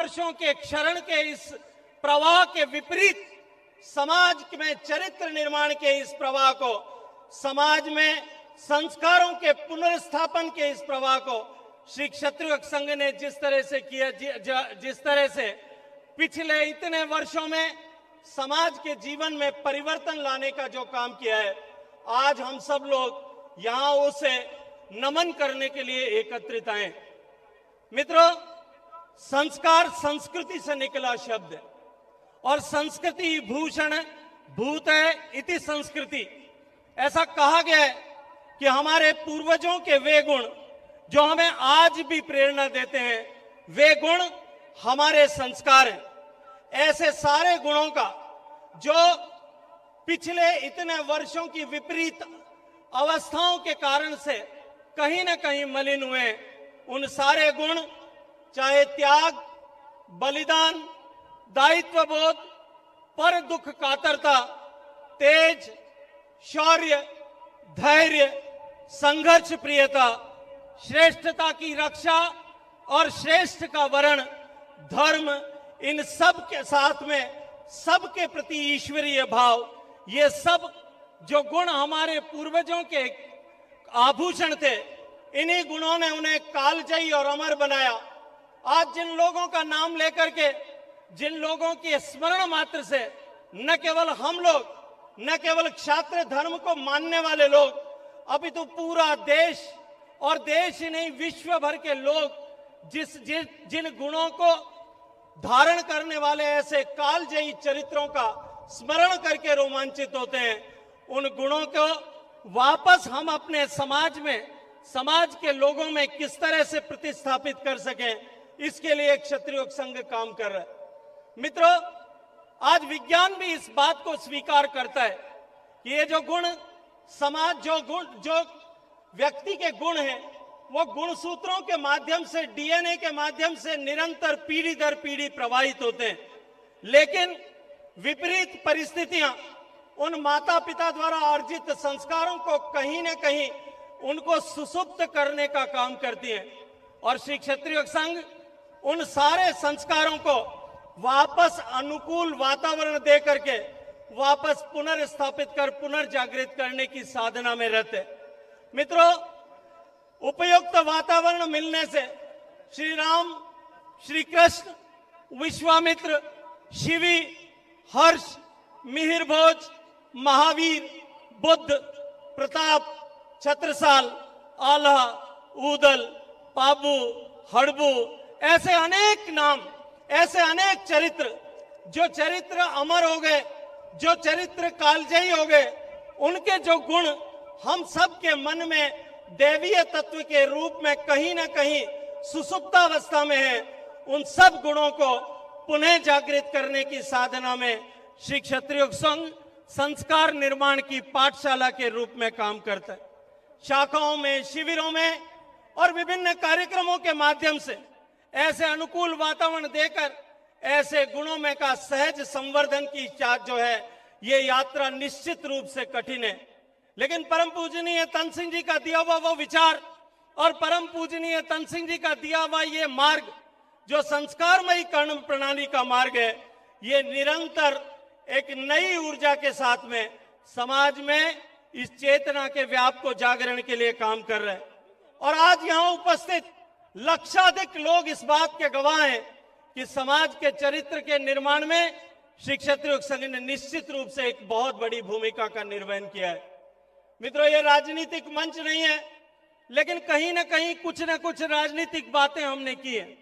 वर्षों के क्षरण के इस प्रवाह के विपरीत समाज में चरित्र निर्माण के इस प्रवाह को, समाज में संस्कारों के पुनर्स्थापन के इस प्रवाह को श्री क्षत्रिय संघ ने जिस तरह से किया, जिस तरह से पिछले इतने वर्षों में समाज के जीवन में परिवर्तन लाने का जो काम किया है, आज हम सब लोग यहां उसे नमन करने के लिए एकत्रित आए। मित्रों, संस्कार संस्कृति से निकला शब्द है और संस्कृति भूषण भूत है इति संस्कृति। ऐसा कहा गया है कि हमारे पूर्वजों के वे गुण जो हमें आज भी प्रेरणा देते हैं, वे गुण हमारे संस्कार हैं। ऐसे सारे गुणों का जो पिछले इतने वर्षों की विपरीत अवस्थाओं के कारण से कहीं न कहीं मलिन हुए, उन सारे गुण, चाहे त्याग, बलिदान, दायित्व बोध, पर दुख कातरता, तेज, शौर्य, धैर्य, संघर्ष प्रियता, श्रेष्ठता की रक्षा और श्रेष्ठ का वर्ण, धर्म, इन सब के साथ में सबके प्रति ईश्वरीय भाव, ये सब जो गुण हमारे पूर्वजों के आभूषण थे, इन्हीं गुणों ने उन्हें कालजयी और अमर बनाया। आज जिन लोगों का नाम लेकर के, जिन लोगों के स्मरण मात्र से न केवल हम लोग, न केवल क्षात्र धर्म को मानने वाले लोग, अभी तो पूरा देश और देश ही नहीं विश्व भर के लोग जिन गुणों को धारण करने वाले ऐसे कालजयी चरित्रों का स्मरण करके रोमांचित होते हैं, उन गुणों को वापस हम अपने समाज में, समाज के लोगों में किस तरह से प्रतिस्थापित कर सकें, इसके लिए क्षत्रिय संघ काम कर रहा है। मित्रों, आज विज्ञान भी इस बात को स्वीकार करता है कि ये जो गुण समाज, जो व्यक्ति के गुण हैं, वो गुणसूत्रों के माध्यम से, डीएनए के माध्यम से निरंतर पीढ़ी दर पीढ़ी प्रवाहित होते हैं। लेकिन विपरीत परिस्थितियां उन माता पिता द्वारा अर्जित संस्कारों को कहीं न कहीं उनको सुसुप्त करने का काम करती है और श्री क्षत्रिय संघ उन सारे संस्कारों को वापस अनुकूल वातावरण दे करके वापस पुनर्स्थापित कर, पुनर्जागृत करने की साधना में रहते। मित्रों, उपयुक्त वातावरण मिलने से श्री राम, श्री कृष्ण, विश्वामित्र, शिवी, हर्ष, मिहिरभोज, महावीर, बुद्ध, प्रताप, छत्रसाल, आल्हा, ऊदल, पाबू, हड़बू, ऐसे अनेक नाम, ऐसे अनेक चरित्र, जो चरित्र अमर हो गए, जो चरित्र कालजयी हो गए, उनके जो गुण हम सब के मन में दैवीय तत्व के रूप में कहीं ना कहीं सुसुप्तावस्था में है, उन सब गुणों को पुनः जागृत करने की साधना में श्री क्षत्रिय संघ संस्कार निर्माण की पाठशाला के रूप में काम करता है। शाखाओं में, शिविरों में और विभिन्न कार्यक्रमों के माध्यम से ऐसे अनुकूल वातावरण देकर ऐसे गुणों में का सहज संवर्धन की जो है, ये यात्रा निश्चित रूप से कठिन है। लेकिन परम पूजनीय तन सिंह जी का दिया हुआ वो विचार और परम पूजनीय तन सिंह जी का दिया हुआ ये मार्ग, जो संस्कारमयी कर्म प्रणाली का मार्ग है, ये निरंतर एक नई ऊर्जा के साथ में समाज में इस चेतना के व्याप को जागरण के लिए काम कर रहे हैं। और आज यहां उपस्थित लक्षाधिक लोग इस बात के गवाह हैं कि समाज के चरित्र के निर्माण में श्री क्षत्रिय संघ ने निश्चित रूप से एक बहुत बड़ी भूमिका का निर्वहन किया है। मित्रों, ये राजनीतिक मंच नहीं है, लेकिन कहीं ना कहीं कुछ ना कुछ राजनीतिक बातें हमने की हैं।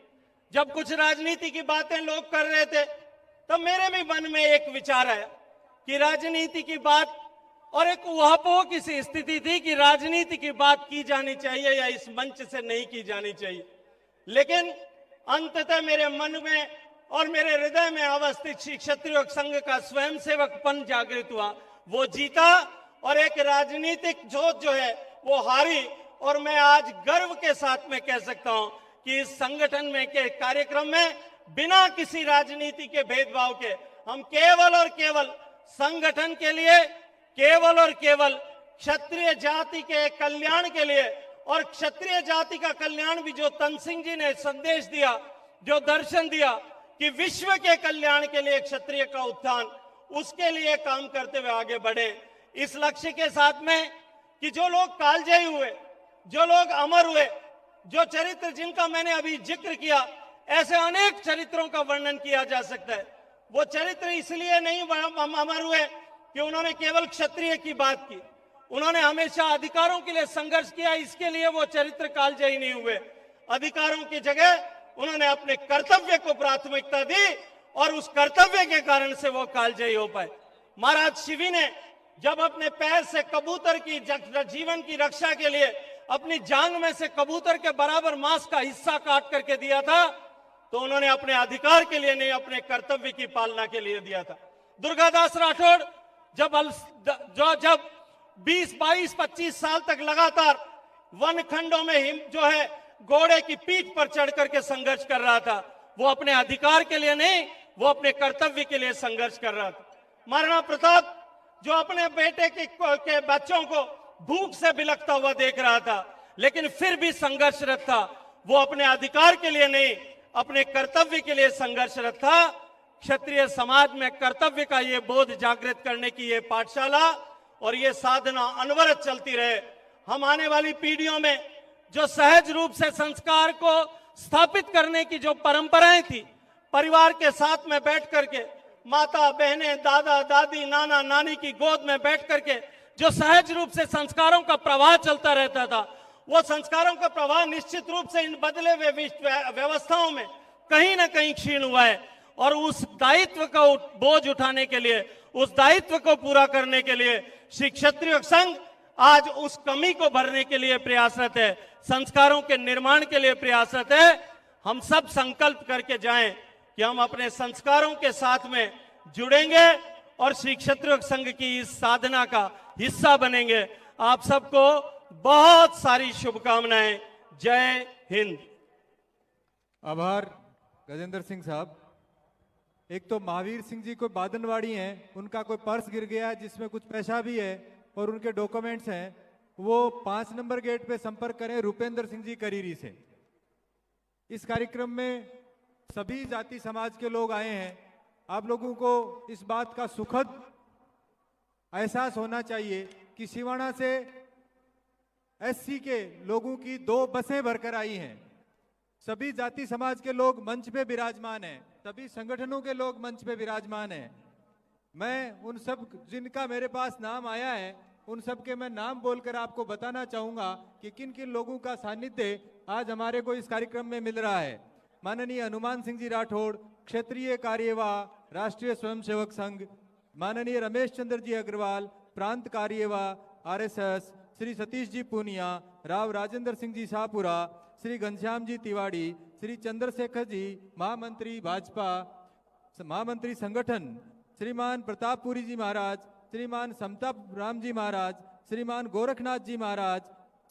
जब कुछ राजनीति की बातें लोग कर रहे थे, तब मेरे भी मन में एक विचार आया कि राजनीति की बात, और एक उहापोह की सी स्थिति थी कि राजनीति की बात की जानी चाहिए या इस मंच से नहीं की जानी चाहिए। लेकिन अंततः मेरे मन में और मेरे हृदय में अवस्थित श्री क्षत्रिय संघ का स्वयंसेवकपन जागृत हुआ, वो जीता और एक राजनीतिक जोत जो है वो हारी। और मैं आज गर्व के साथ में कह सकता हूं कि इस संगठन में के कार्यक्रम में बिना किसी राजनीति के भेदभाव के हम केवल और केवल संगठन के लिए, केवल और केवल क्षत्रिय जाति के कल्याण के लिए, और क्षत्रिय जाति का कल्याण भी जो तन सिंह जी ने संदेश दिया, जो दर्शन दिया, कि विश्व के कल्याण के लिए क्षत्रिय का उत्थान, उसके लिए काम करते हुए आगे बढ़े। इस लक्ष्य के साथ में कि जो लोग कालजयी हुए, जो लोग अमर हुए, जो चरित्र जिनका मैंने अभी जिक्र किया, ऐसे अनेक चरित्रों का वर्णन किया जा सकता है। वो चरित्र इसलिए नहीं अमर हुए कि उन्होंने केवल क्षत्रिय की बात की, उन्होंने हमेशा अधिकारों के लिए संघर्ष किया, इसके लिए वो चरित्र कालजयी नहीं हुए। अधिकारों की जगह उन्होंने अपने कर्तव्य को प्राथमिकता दी और उस कर्तव्य के कारण से वो कालजयी हो पाए। महाराज शिवी ने जब अपने पैर से कबूतर की जीवन की रक्षा के लिए अपनी जांग में से कबूतर के बराबर मांस का हिस्सा काट करके दिया था, तो उन्होंने अपने अधिकार के लिए नहीं, अपने कर्तव्य की पालना के लिए दिया था। दुर्गादास राठौड़ जब 20, 22, 25 साल तक लगातार वन खंडों में जो है घोड़े की पीठ पर चढ़ करके संघर्ष कर रहा था, वो अपने अधिकार के लिए नहीं, वो अपने कर्तव्य के लिए संघर्ष कर रहा था। महाराणा प्रताप जो अपने बेटे के बच्चों को भूख से बिलखता हुआ देख रहा था, लेकिन फिर भी संघर्षरत था, वो अपने अधिकार के लिए नहीं, अपने कर्तव्य के लिए संघर्षरत था। क्षत्रिय समाज में कर्तव्य का ये बोध जागृत करने की ये पाठशाला और ये साधना अनवरत चलती रहे। हम आने वाली पीढ़ियों में जो सहज रूप से संस्कार को स्थापित करने की जो परंपराएं थी, परिवार के साथ में बैठ करके, माता बहनें, दादा दादी, नाना नानी की गोद में बैठ करके जो सहज रूप से संस्कारों का प्रवाह चलता रहता था, वो संस्कारों का प्रवाह निश्चित रूप से इन बदले हुए व्यवस्थाओं में कहीं ना कहीं क्षीण हुआ है। और उस दायित्व का बोझ उठाने के लिए, उस दायित्व को पूरा करने के लिए श्री क्षत्रिय संघ आज उस कमी को भरने के लिए प्रयासरत है, संस्कारों के निर्माण के लिए प्रयासरत है। हम सब संकल्प करके जाएं कि हम अपने संस्कारों के साथ में जुड़ेंगे और श्री क्षत्रिय संघ की इस साधना का हिस्सा बनेंगे। आप सबको बहुत सारी शुभकामनाएं। जय हिंद। आभार गजेंद्र सिंह साहब। एक तो महावीर सिंह जी कोई बादनवाड़ी हैं, उनका कोई पर्स गिर गया जिसमें कुछ पैसा भी है और उनके डॉक्यूमेंट्स हैं, वो 5 नंबर गेट पे संपर्क करें रुपेंद्र सिंह जी करीरी से। इस कार्यक्रम में सभी जाति समाज के लोग आए हैं। आप लोगों को इस बात का सुखद एहसास होना चाहिए कि सिवाना से एससी के लोगों की 2 बसें भरकर आई हैं। सभी जाति समाज के लोग मंच पे विराजमान हैं, सभी संगठनों के लोग मंच पे विराजमान हैं। मैं उन सब जिनका मेरे पास नाम आया है, उन सब के मैं नाम बोलकर आपको बताना चाहूंगा कि किन किन लोगों का सानिध्य आज हमारे को इस कार्यक्रम में मिल रहा है। माननीय हनुमान सिंह जी राठौड़, क्षेत्रीय कार्यवाह, राष्ट्रीय स्वयंसेवक संघ। माननीय रमेश चंद्र जी अग्रवाल, प्रांत कार्यवाह, RSS। श्री सतीश जी पूनिया, राव राजेंद्र सिंह जी शाहपुरा, श्री घनश्याम जी तिवाड़ी, श्री चंद्रशेखर जी महामंत्री भाजपा, महामंत्री संगठन, श्रीमान प्रतापपुरी जी महाराज, श्रीमान समता राम जी महाराज, श्रीमान गोरखनाथ जी महाराज,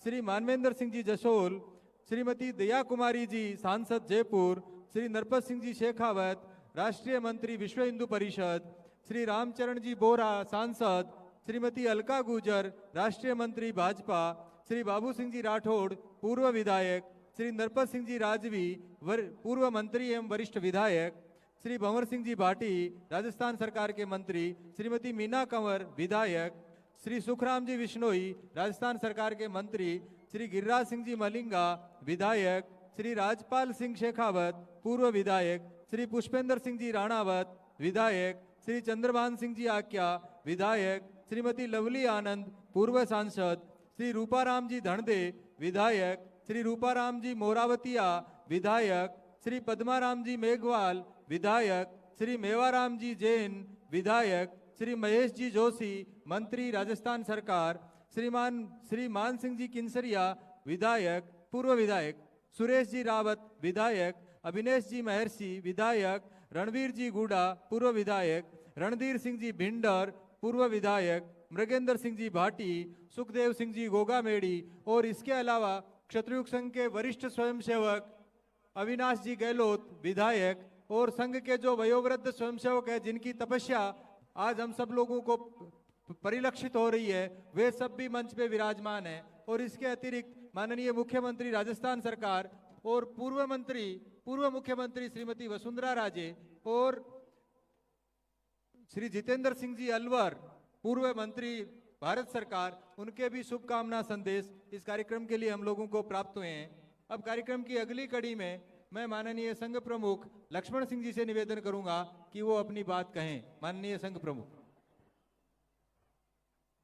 श्री मानवेंद्र सिंह जी जसोल, श्रीमती दया कुमारी जी सांसद जयपुर, श्री नरपत सिंह जी शेखावत, राष्ट्रीय मंत्री विश्व हिंदू परिषद, श्री रामचरण जी बोरा सांसद, श्रीमती अलका गुजर राष्ट्रीय मंत्री भाजपा, श्री बाबू सिंह जी राठौड़ पूर्व विधायक, श्री नरपत सिंह जी राजवी पूर्व मंत्री एवं वरिष्ठ विधायक, श्री भंवर सिंह जी भाटी राजस्थान सरकार के मंत्री, श्रीमती मीना कंवर विधायक, श्री सुखराम जी विश्नोई राजस्थान सरकार के मंत्री, श्री गिरिराज सिंह जी मलिंगा विधायक, श्री राजपाल सिंह शेखावत पूर्व विधायक, श्री पुष्पेंद्र सिंह जी राणावत विधायक, श्री चंद्रभान सिंह जी आक्या विधायक, श्रीमती लवली आनंद पूर्व सांसद, श्री रूपाराम जी धनदे विधायक, श्री रूपाराम जी मोरावतिया विधायक, श्री पद्माराम जी मेघवाल विधायक, श्री मेवाराम जी जैन विधायक, श्री महेश जी जोशी मंत्री राजस्थान सरकार, श्री मान सिंह जी किन्सरिया विधायक पूर्व विधायक, सुरेश जी रावत विधायक, अभिनेश जी महर्षि विधायक, रणवीर जी गुड़ा पूर्व विधायक, रणधीर सिंह जी भिंडर पूर्व विधायक, मृगेंद्र सिंह जी भाटी, सुखदेव सिंह जी गोगामेड़ी और इसके अलावा क्षत्रिय संघ के वरिष्ठ स्वयंसेवक अविनाश जी गहलोत विधायक और संघ के जो वयोवृद्ध स्वयंसेवक है जिनकी तपस्या आज हम सब लोगों को परिलक्षित हो रही है, वे सब भी मंच पे विराजमान हैं। और इसके अतिरिक्त माननीय मुख्यमंत्री राजस्थान सरकार और पूर्व मंत्री पूर्व मुख्यमंत्री श्रीमती वसुंधरा राजे और श्री जितेंद्र सिंह जी अलवर, पूर्व मंत्री भारत सरकार, उनके भी शुभकामना संदेश इस कार्यक्रम के लिए हम लोगों को प्राप्त हुए हैं। अब कार्यक्रम की अगली कड़ी में मैं माननीय संघ प्रमुख लक्ष्मण सिंह जी से निवेदन करूंगा कि वो अपनी बात कहें। माननीय संघ प्रमुख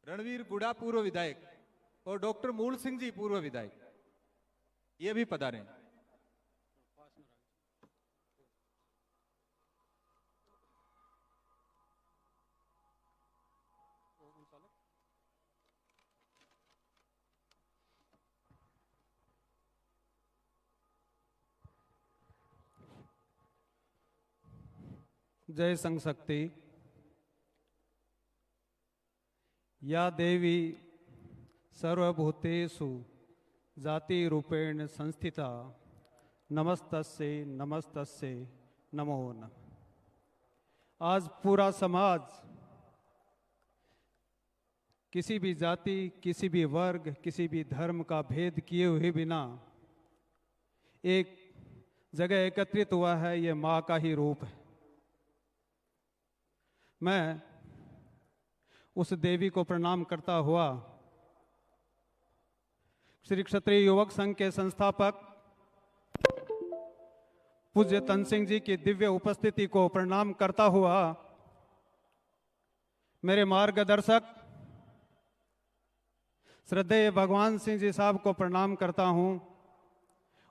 रणवीर गुड़ा पूर्व विधायक और डॉक्टर मूल सिंह जी पूर्व विधायक, ये भी पधारें। जय संघ शक्ति। या देवी सर्वभूतेषु जाति रूपेण संस्थिता नमस्तस्यै नमस्तस्यै नमो नमः। आज पूरा समाज किसी भी जाति, किसी भी वर्ग, किसी भी धर्म का भेद किए हुए बिना एक जगह एकत्रित हुआ है। ये माँ का ही रूप है। मैं उस देवी को प्रणाम करता हुआ श्री क्षत्रिय युवक संघ के संस्थापक पूज्य तन सिंह जी की दिव्य उपस्थिति को प्रणाम करता हुआ मेरे मार्गदर्शक श्रद्धेय भगवान सिंह जी साहब को प्रणाम करता हूं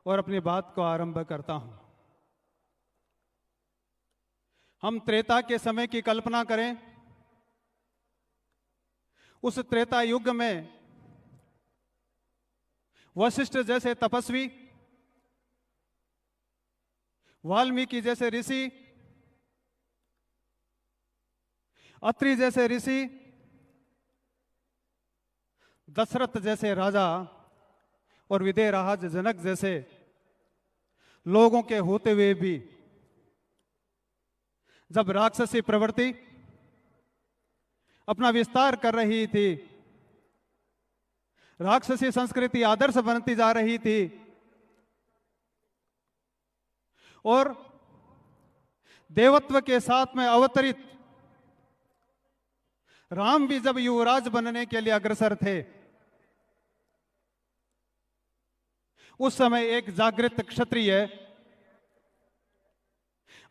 और अपनी बात को आरंभ करता हूं। हम त्रेता के समय की कल्पना करें। उस त्रेता युग में वशिष्ठ जैसे तपस्वी, वाल्मीकि जैसे ऋषि, अत्रि जैसे ऋषि, दशरथ जैसे राजा और विदेहराज जनक जैसे लोगों के होते हुए भी जब राक्षसी प्रवृत्ति अपना विस्तार कर रही थी, राक्षसी संस्कृति आदर्श बनती जा रही थी और देवत्व के साथ में अवतरित राम भी जब युवराज बनने के लिए अग्रसर थे, उस समय एक जागृत क्षत्रिय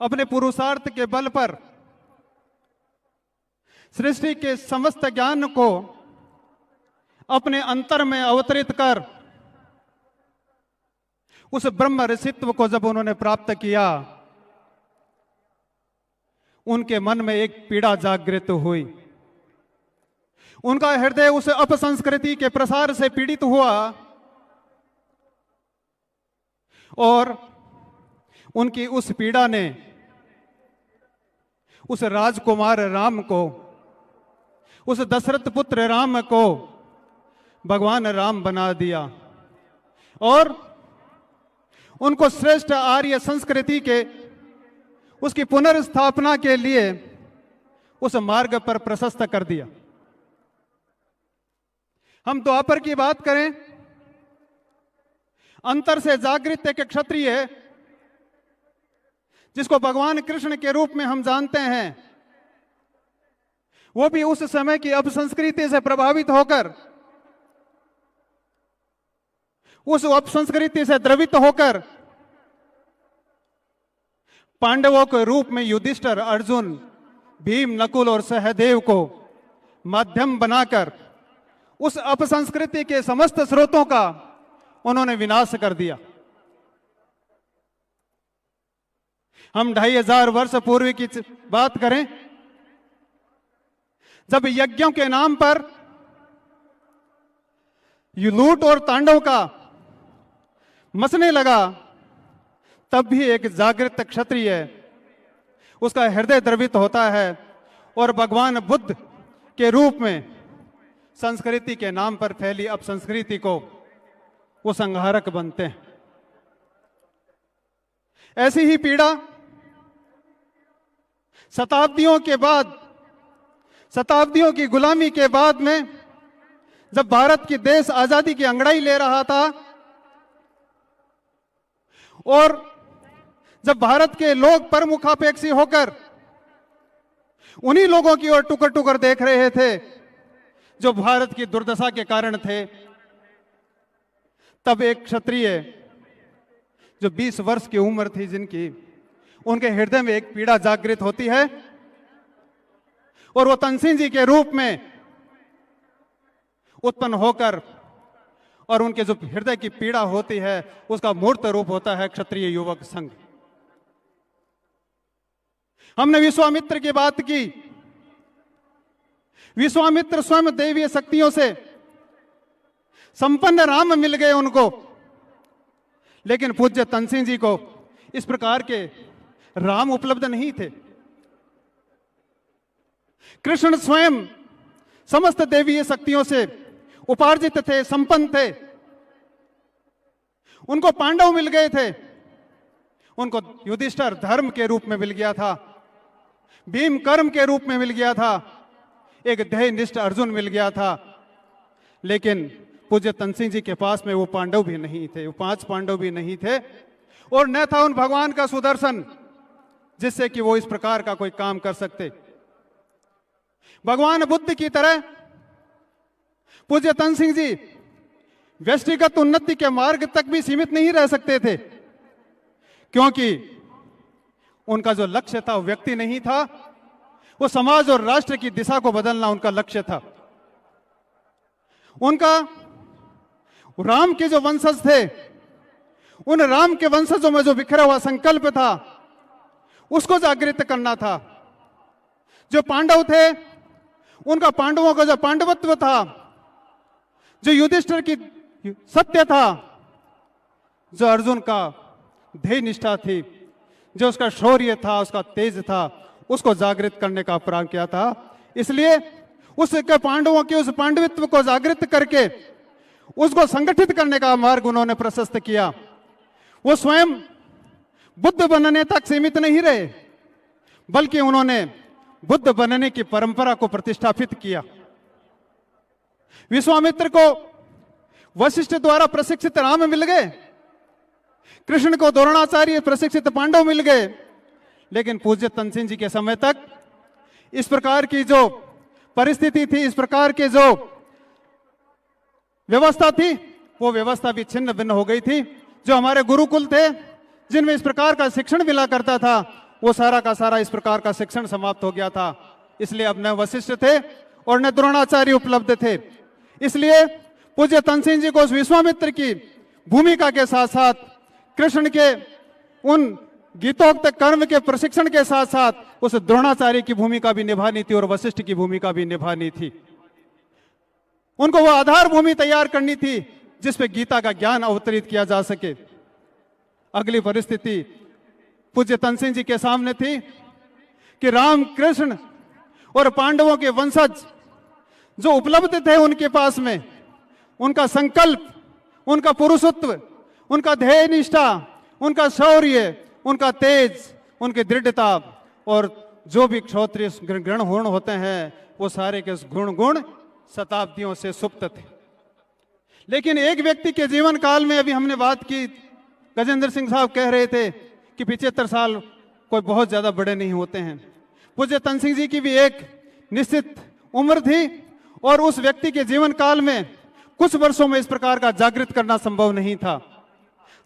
अपने पुरुषार्थ के बल पर सृष्टि के समस्त ज्ञान को अपने अंतर में अवतरित कर उस ब्रह्म ऋषित्व को जब उन्होंने प्राप्त किया, उनके मन में एक पीड़ा जागृत हुई। उनका हृदय उस अपसंस्कृति के प्रसार से पीड़ित हुआ और उनकी उस पीड़ा ने उस राजकुमार राम को, उस दशरथ पुत्र राम को भगवान राम बना दिया और उनको श्रेष्ठ आर्य संस्कृति के उसकी पुनर्स्थापना के लिए उस मार्ग पर प्रशस्त कर दिया। हम द्वापर की बात करें, अंतर से जागृत एक क्षत्रिय जिसको भगवान कृष्ण के रूप में हम जानते हैं, वो भी उस समय की अपसंस्कृति से प्रभावित होकर, उस अपसंस्कृति से द्रवित होकर पांडवों के रूप में युधिष्ठिर, अर्जुन, भीम, नकुल और सहदेव को माध्यम बनाकर उस अपसंस्कृति के समस्त स्रोतों का उन्होंने विनाश कर दिया। हम 2500 वर्ष पूर्व की बात करें, जब यज्ञों के नाम पर लूट और तांडव का मचने लगा, तब भी एक जागृत क्षत्रिय उसका हृदय द्रवित होता है और भगवान बुद्ध के रूप में संस्कृति के नाम पर फैली अपसंस्कृति को वो संहारक बनते हैं। ऐसी ही पीड़ा शताब्दियों के बाद, शताब्दियों की गुलामी के बाद में जब भारत की देश आजादी की अंगड़ाई ले रहा था और जब भारत के लोग परमुखापेक्षी होकर उन्हीं लोगों की ओर टुकर टुकर देख रहे थे जो भारत की दुर्दशा के कारण थे, तब एक क्षत्रिय जो 20 वर्ष की उम्र थी जिनकी, उनके हृदय में एक पीड़ा जागृत होती है और वो तनसिंह जी के रूप में उत्पन्न होकर, और उनके जो हृदय की पीड़ा होती है उसका मूर्त रूप होता है क्षत्रिय युवक संघ। हमने विश्वामित्र की बात की। विश्वामित्र स्वयं दैवीय शक्तियों से संपन्न राम मिल गए उनको, लेकिन पूज्य तनसिंह जी को इस प्रकार के राम उपलब्ध नहीं थे। कृष्ण स्वयं समस्त दैवीय शक्तियों से उपार्जित थे, संपन्न थे। उनको पांडव मिल गए थे, उनको युधिष्ठिर धर्म के रूप में मिल गया था, भीम कर्म के रूप में मिल गया था, एक ध्येयनिष्ठ अर्जुन मिल गया था। लेकिन पूज्य तनसिंह जी के पास में वो पांडव भी नहीं थे, वो 5 पांडव भी नहीं थे, और न था उन भगवान का सुदर्शन जिससे कि वो इस प्रकार का कोई काम कर सकते। भगवान बुद्ध की तरह पूज्य तनसिंह जी व्यक्तिगत उन्नति के मार्ग तक भी सीमित नहीं रह सकते थे, क्योंकि उनका जो लक्ष्य था वो व्यक्ति नहीं था, वो समाज और राष्ट्र की दिशा को बदलना उनका लक्ष्य था। उनका राम के जो वंशज थे, उन राम के वंशजों में जो बिखरा हुआ संकल्प था उसको जागृत करना था। जो पांडव थे, उनका पांडवों का जो पांडवत्व था, जो युधिष्ठिर की सत्य था, जो अर्जुन का ध्येय निष्ठा थी, जो उसका शौर्य था, उसका तेज था, उसको जागृत करने का प्राण किया था। इसलिए उसके पांडवों के उस पांडवित्व को जागृत करके उसको संगठित करने का मार्ग उन्होंने प्रशस्त किया। वो स्वयं बुद्ध बनने तक सीमित नहीं रहे, बल्कि उन्होंने बुद्ध बनने की परंपरा को प्रतिष्ठापित किया। विश्वामित्र को वशिष्ठ द्वारा प्रशिक्षित राम मिल गए, कृष्ण को द्रोणाचार्य प्रशिक्षित पांडव मिल गए, लेकिन पूज्य तनसिंह जी के समय तक इस प्रकार की जो परिस्थिति थी, इस प्रकार की जो व्यवस्था थी, वो व्यवस्था भी छिन्न भिन्न हो गई थी। जो हमारे गुरुकुल थे, जिनमें इस प्रकार का शिक्षण मिला करता था, वो सारा का सारा इस प्रकार का शिक्षण समाप्त हो गया था। इसलिए अब न वशिष्ठ थे और न द्रोणाचार्य उपलब्ध थे। इसलिए पूज्य तनसिंह जी को उस विश्वामित्र की भूमिका के साथ साथ, कृष्ण के उन गीतोक्त कर्म के प्रशिक्षण के साथ साथ उस द्रोणाचार्य की भूमिका भी निभानी थी और वशिष्ठ की भूमिका भी निभानी थी। उनको वो आधार भूमि तैयार करनी थी जिस पे गीता का ज्ञान अवतरित किया जा सके। अगली परिस्थिति पूज्य तनसिंह जी के सामने थी कि राम, कृष्ण और पांडवों के वंशज जो उपलब्ध थे उनके पास में, उनका संकल्प, उनका पुरुषत्व, उनका ध्येय निष्ठा, उनका शौर्य, उनका तेज, उनकी दृढ़ता, और जो भी क्षत्रिय गण गुण होते हैं, वो सारे के गुण शताब्दियों से सुप्त थे। लेकिन एक व्यक्ति के जीवन काल में, अभी हमने बात की, गजेंद्र सिंह साहब कह रहे थे कि 75 साल कोई बहुत ज्यादा बड़े नहीं होते हैं। पूज्य तनसिंह जी की भी एक निश्चित उम्र थी, और उस व्यक्ति के जीवन काल में कुछ वर्षों में इस प्रकार का जागृत करना संभव नहीं था।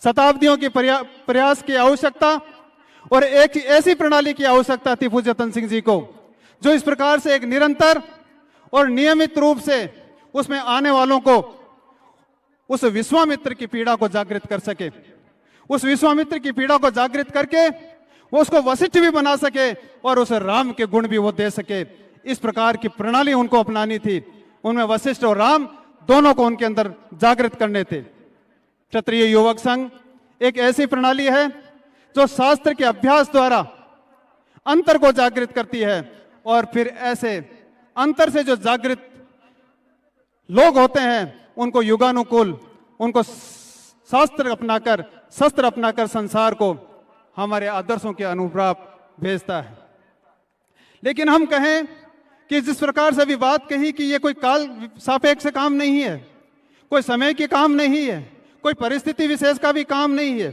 शताब्दियों की प्रयास की आवश्यकता और एक ऐसी प्रणाली की आवश्यकता थी पूज्य तनसिंह जी को, जो इस प्रकार से एक निरंतर और नियमित रूप से उसमें आने वालों को उस विश्वामित्र की पीड़ा को जागृत कर सके, उस विश्वामित्र की पीड़ा को जागृत करके वो उसको वशिष्ठ भी बना सके और उस राम के गुण भी वो दे सके। इस प्रकार की प्रणाली उनको अपनानी थी। उनमें वशिष्ठ और राम दोनों को उनके अंदर जागृत करने थे। क्षत्रिय युवक संघ एक ऐसी प्रणाली है जो शास्त्र के अभ्यास द्वारा अंतर को जागृत करती है, और फिर ऐसे अंतर से जो जागृत लोग होते हैं उनको युगानुकूल, उनको शास्त्र अपनाकर, शस्त्र अपनाकर संसार को हमारे आदर्शों के अनुरूप भेजता है। लेकिन हम कहें कि जिस प्रकार से अभी बात कही कि ये कोई काल सापेक्ष काम नहीं है, कोई समय के काम नहीं है, कोई परिस्थिति विशेष का भी काम नहीं है,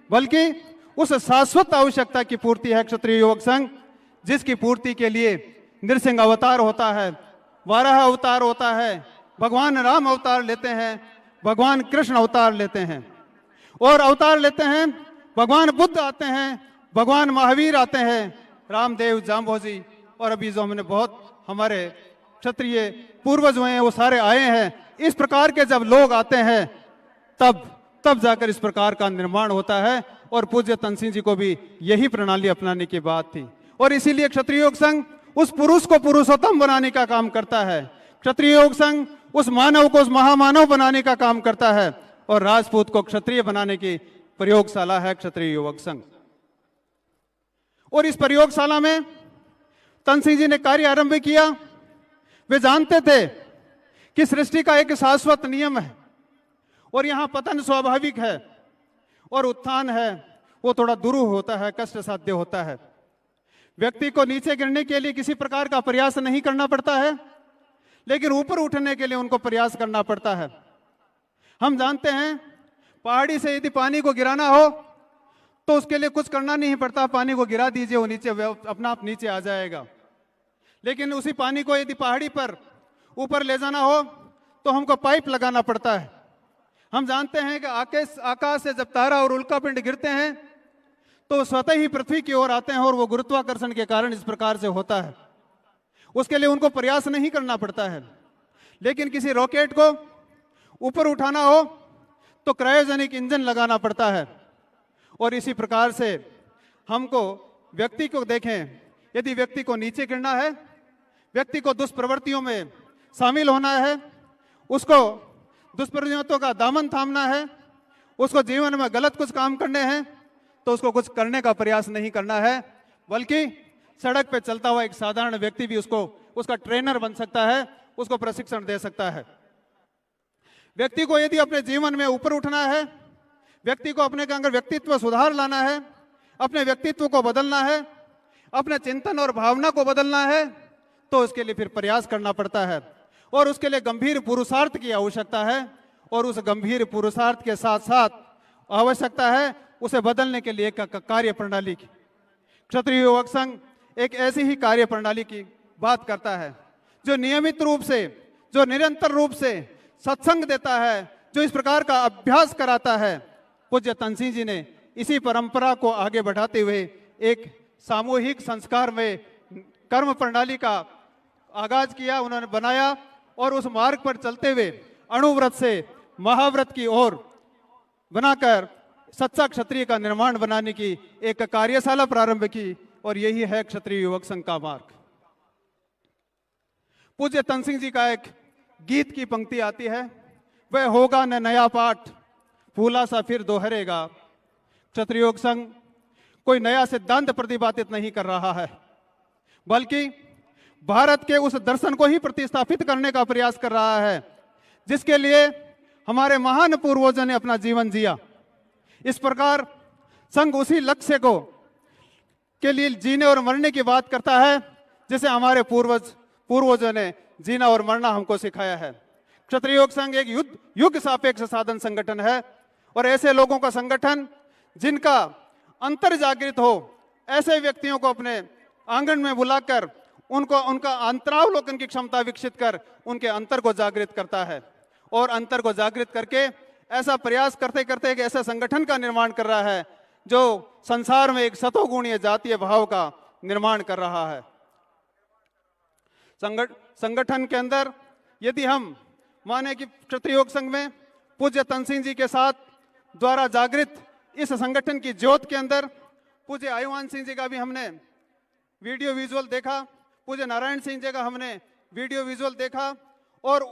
बल्कि उस शाश्वत आवश्यकता की पूर्ति है क्षत्रिय युवक संघ, जिसकी पूर्ति के लिए नृसिंह अवतार होता है, वाराह अवतार होता है, भगवान राम अवतार लेते हैं, भगवान कृष्ण अवतार लेते हैं, और अवतार लेते हैं भगवान बुद्ध आते हैं, भगवान महावीर आते हैं, रामदेव, जाम्बोजी, और अभी जो हमने बहुत हमारे क्षत्रिय पूर्वज हुए हैं वो सारे आए हैं। इस प्रकार के जब लोग आते हैं तब जाकर इस प्रकार का निर्माण होता है, और पूज्य तनसिंह जी को भी यही प्रणाली अपनाने की बात थी। और इसीलिए क्षत्रिय योग संघ उस पुरुष को पुरुषोत्तम बनाने का काम करता है, क्षत्रिय योग संघ उस मानव को उस महामानव बनाने का काम करता है, और राजपूत को क्षत्रिय बनाने की प्रयोगशाला है क्षत्रिय युवक संघ। और इस प्रयोगशाला में तनसिंह जी ने कार्य आरंभ किया। वे जानते थे कि सृष्टि का एक शाश्वत नियम है, और यहां पतन स्वाभाविक है और उत्थान है वो थोड़ा दुरूह होता है, कष्ट साध्य होता है। व्यक्ति को नीचे गिरने के लिए किसी प्रकार का प्रयास नहीं करना पड़ता है, लेकिन ऊपर उठने के लिए उनको प्रयास करना पड़ता है। हम जानते हैं पहाड़ी से यदि पानी को गिराना हो तो उसके लिए कुछ करना नहीं पड़ता, पानी को गिरा दीजिए, वो नीचे अपना आप नीचे आ जाएगा। लेकिन उसी पानी को यदि पहाड़ी पर ऊपर ले जाना हो तो हमको पाइप लगाना पड़ता है। हम जानते हैं कि आकाश से जब तारा और उल्कापिंड गिरते हैं तो स्वतः ही पृथ्वी की ओर आते हैं, और वो गुरुत्वाकर्षण के कारण इस प्रकार से होता है। उसके लिए उनको प्रयास नहीं करना पड़ता है। लेकिन किसी रॉकेट को ऊपर उठाना हो तो क्रायोजेनिक इंजन लगाना पड़ता है। और इसी प्रकार से हमको व्यक्ति को देखें, यदि व्यक्ति को नीचे गिरना है, व्यक्ति को दुष्प्रवृत्तियों में शामिल होना है, उसको दुष्प्रवृत्तियों का दामन थामना है, उसको जीवन में गलत कुछ काम करने हैं, तो उसको कुछ करने का प्रयास नहीं करना है, बल्कि सड़क पे चलता हुआ एक साधारण व्यक्ति भी उसका ट्रेनर बन सकता है, उसको प्रशिक्षण दे सकता है। व्यक्ति को यदि अपने जीवन में ऊपर उठना है, व्यक्ति को अपने के अंदर व्यक्तित्व सुधार लाना है, अपने व्यक्तित्व को बदलना है, अपने चिंतन और भावना को बदलना है, तो उसके लिए फिर प्रयास करना पड़ता है, और उसके लिए गंभीर पुरुषार्थ की आवश्यकता है। और उस गंभीर पुरुषार्थ के साथ साथ आवश्यकता है उसे बदलने के लिए एक कार्य प्रणाली की। क्षत्रिय युवक संघ एक ऐसी ही कार्य प्रणाली की बात करता है जो नियमित रूप से, जो निरंतर रूप से सत्संग देता है, जो इस प्रकार का अभ्यास कराता है। पूज्य तनसिंह जी ने इसी परंपरा को आगे बढ़ाते हुए एक सामूहिक संस्कार में कर्म प्रणाली का आगाज किया, उन्होंने बनाया, और उस मार्ग पर चलते हुए अणुव्रत से महाव्रत की ओर बनाकर सच्चा क्षत्रिय का निर्माण बनाने की एक कार्यशाला प्रारंभ की, और यही है क्षत्रिय युवक संघ का मार्ग। पूज्य तनसिंह जी का एक गीत की पंक्ति आती है, वह होगा न नया पाठ फूला सा फिर दोहरेगा। क्षत्रिय युवक संघ कोई नया सिद्धांत प्रतिपादित नहीं कर रहा है, बल्कि भारत के उस दर्शन को ही प्रतिस्थापित करने का प्रयास कर रहा है जिसके लिए हमारे महान पूर्वजों ने अपना जीवन जिया। इस प्रकार संघ उसी लक्ष्य को के लिए जीने और मरने की बात करता है जिसे हमारे पूर्वजों ने जीना और मरना हमको सिखाया है। क्षत्रिय योग संघ एक युग सापेक्ष साधन संगठन है, और ऐसे लोगों का संगठन जिनका अंतर जागृत हो, ऐसे व्यक्तियों को अपने आंगन में बुलाकर उनका अंतरावलोकन की क्षमता विकसित कर उनके अंतर को जागृत करता है, और अंतर को जागृत करके ऐसा प्रयास करते करते एक ऐसा संगठन का निर्माण कर रहा है जो संसार में एक सतोगुणीय जातीय भाव का निर्माण कर रहा है। संगठन के अंदर यदि हम माने कि क्षत्रिय योग संघ में पूज्य तनसिंह जी के साथ द्वारा जागृत इस संगठन की ज्योत के अंदर पूज्य आयुवान सिंह जी का भी हमने वीडियो विजुअल देखा, पूज्य नारायण सिंह जी का हमने वीडियो विजुअल देखा, और